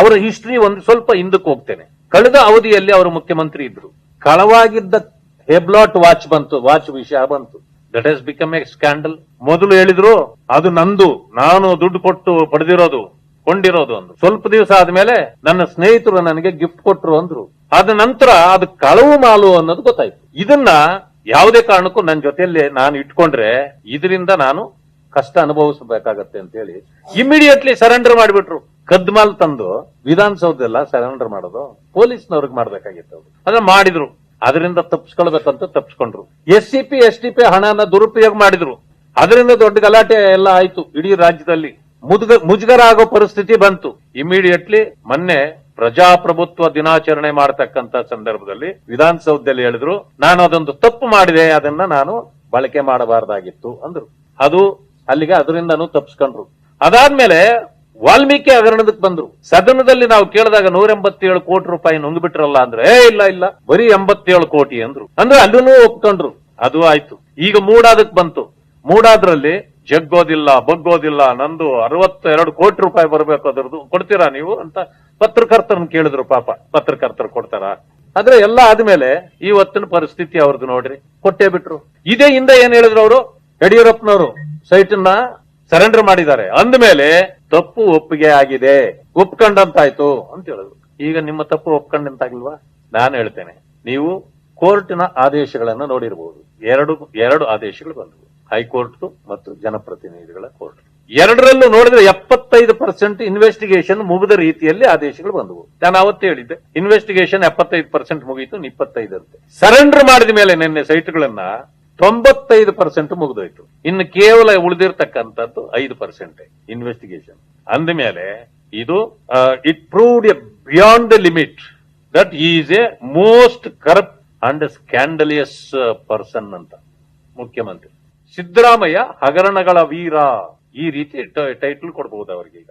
ಅವರ ಹಿಸ್ಟ್ರಿ ಒಂದು ಸ್ವಲ್ಪ ಹಿಂದಕ್ಕೆ ಹೋಗ್ತೇನೆ. ಕಳೆದ ಅವಧಿಯಲ್ಲಿ ಅವರು ಮುಖ್ಯಮಂತ್ರಿ ಇದ್ರು. ಕಳವಾಗಿದ್ದ ಹೆಬ್ಲಾಟ್ ವಾಚ್ ವಿಷಯ ಬಂತು. That has become A scandal. ಮೊದಲು ಹೇಳಿದ್ರು ಅದು ನಂದು, ನಾನು ದುಡ್ಡು ಕೊಟ್ಟು ಪಡೆದಿರೋದು, ಕೊಂಡಿರೋದು ಅಂದ್ರು. ಸ್ವಲ್ಪ ದಿವಸ ಆದ್ಮೇಲೆ ನನ್ನ ಸ್ನೇಹಿತರು ನನಗೆ ಗಿಫ್ಟ್ ಕೊಟ್ರು ಅಂದ್ರು. ಅದ ನಂತರ ಅದು ಕಳವು ಮಾಲು ಅನ್ನೋದು ಗೊತ್ತಾಯ್ತು. ಇದನ್ನ ಯಾವುದೇ ಕಾರಣಕ್ಕೂ ನನ್ನ ಜೊತೆಯಲ್ಲಿ ನಾನು ಇಟ್ಕೊಂಡ್ರೆ ಇದರಿಂದ ನಾನು ಕಷ್ಟ ಅನುಭವಿಸಬೇಕಾಗತ್ತೆ ಅಂತ ಹೇಳಿ ಇಮಿಡಿಯೇಟ್ಲಿ ಸರೆಂಡರ್ ಮಾಡಿಬಿಟ್ರು. ಕದ್ ಮಾಲ್ ತಂದು ವಿಧಾನಸೌಧೆಲ್ಲ ಸರೆಂಡರ್ ಮಾಡೋದು ಪೊಲೀಸ್ನವ್ರಿಗೆ ಮಾಡ್ಬೇಕಾಗಿತ್ತು. ಅದನ್ನ ಮಾಡಿದ್ರು. ಅದರಿಂದ ತಪ್ಪಿಸ್ಕೊಳ್ಬೇಕಂತ ತಪ್ಪಿಸ್ಕೊಂಡ್ರು. SCP STP ಹಣನ ದುರುಪಯೋಗ ಮಾಡಿದ್ರು. ಅದರಿಂದ ದೊಡ್ಡ ಗಲಾಟೆ ಎಲ್ಲ ಆಯ್ತು ಇಡೀ ರಾಜ್ಯದಲ್ಲಿ. ಮುಜುಗರ ಆಗೋ ಪರಿಸ್ಥಿತಿ ಬಂತು. ಇಮಿಡಿಯೇಟ್ಲಿ ಮೊನ್ನೆ ಪ್ರಜಾಪ್ರಭುತ್ವ ದಿನಾಚರಣೆ ಮಾಡತಕ್ಕಂತ ಸಂದರ್ಭದಲ್ಲಿ ವಿಧಾನಸೌಧದಲ್ಲಿ ಹೇಳಿದ್ರು, ನಾನು ಅದೊಂದು ತಪ್ಪು ಮಾಡಿದೆ, ಅದನ್ನ ನಾನು ಬಳಕೆ ಮಾಡಬಾರ್ದಾಗಿತ್ತು ಅಂದ್ರು. ಅದು ಅಲ್ಲಿಗೆ ಅದರಿಂದನೂ ತಪ್ಪಿಸ್ಕೊಂಡ್ರು. ಅದಾದ್ಮೇಲೆ ವಾಲ್ಮೀಕಿ ಹಗರಣದಕ್ಕೆ ಬಂದ್ರು. ಸದನದಲ್ಲಿ ನಾವು ಕೇಳಿದಾಗ 187 ಕೋಟಿ ರೂಪಾಯಿ ನುಂಗ್ಬಿಟ್ರಲ್ಲ ಅಂದ್ರೆ, ಇಲ್ಲ ಬರೀ 87 ಕೋಟಿ ಅಂದ್ರು. ಅಂದ್ರೆ ಅಲ್ಲೂ ಒಪ್ಕೊಂಡ್ರು. ಅದು ಆಯ್ತು. ಈಗ ಮೂಡಾದಕ್ ಬಂತು. ಮೂಡಾದ್ರಲ್ಲಿ ಜಗ್ಗೋದಿಲ್ಲ ಬಗ್ಗೋದಿಲ್ಲ, ನಂದು 62 ಕೋಟಿ ರೂಪಾಯಿ ಬರಬೇಕು, ಅದರದ್ದು ಕೊಡ್ತೀರಾ ನೀವು ಅಂತ ಪತ್ರಕರ್ತರನ್ನ ಕೇಳಿದ್ರು. ಪಾಪ ಪತ್ರಕರ್ತರು ಕೊಡ್ತಾರ? ಆದ್ರೆ ಎಲ್ಲ ಆದ್ಮೇಲೆ ಇವತ್ತಿನ ಪರಿಸ್ಥಿತಿ ಅವ್ರದ್ದು ನೋಡ್ರಿ, ಕೊಟ್ಟೇ ಬಿಟ್ರು. ಇದೇ ಹಿಂದೆ ಏನ್ ಹೇಳಿದ್ರು ಅವರು, ಯಡಿಯೂರಪ್ಪನವರು ಸೈಟ್ ನ ಸರೆಂಡರ್ ಮಾಡಿದ್ದಾರೆ ಅಂದ್ಮೇಲೆ ತಪ್ಪು ಒಪ್ಪಿಗೆ ಆಗಿದೆ, ಒಪ್ಕೊಂಡಂತಾಯ್ತು ಅಂತ ಹೇಳಿದ್ರು. ಈಗ ನಿಮ್ಮ ತಪ್ಪು ಒಪ್ಕೊಂಡಂತಾಗಿಲ್ವಾ? ನಾನು ಹೇಳ್ತೇನೆ, ನೀವು ಕೋರ್ಟಿನ ಆದೇಶಗಳನ್ನು ನೋಡಿರಬಹುದು. ಎರಡು ಆದೇಶಗಳು ಬಂದವು, ಹೈಕೋರ್ಟ್ ಮತ್ತು ಜನಪ್ರತಿನಿಧಿಗಳ ಕೋರ್ಟ್. ಎರಡರಲ್ಲೂ ನೋಡಿದ್ರೆ 75% ಇನ್ವೆಸ್ಟಿಗೇಷನ್ ಮುಗಿದ ರೀತಿಯಲ್ಲಿ ಆದೇಶಗಳು ಬಂದವು. ನಾನು ಅವತ್ತೇ ಹೇಳಿದ್ದೆ, ಇನ್ವೆಸ್ಟಿಗೇಷನ್ 75% ಮುಗಿಯಿತು, 25 ಅಂತೆ. ಸರೆಂಡರ್ ಮಾಡಿದ ಮೇಲೆ ನಿನ್ನೆ ಸೈಟ್ಗಳನ್ನ 95% ಮುಗಿದೋಯ್ತು. ಇನ್ನು ಕೇವಲ ಉಳಿದಿರ್ತಕ್ಕಂಥದ್ದು 5% ಇನ್ವೆಸ್ಟಿಗೇಷನ್. ಅಂದಮೇಲೆ ಇದು it proved a beyond the limit that is a most corrupt and scandalous person ಅಂತ ಮುಖ್ಯಮಂತ್ರಿ ಸಿದ್ದರಾಮಯ್ಯ ಹಗರಣಗಳ ವೀರ, ಈ ರೀತಿ ಟೈಟಲ್ ಕೊಡಬಹುದು ಅವರಿಗೆ. ಈಗ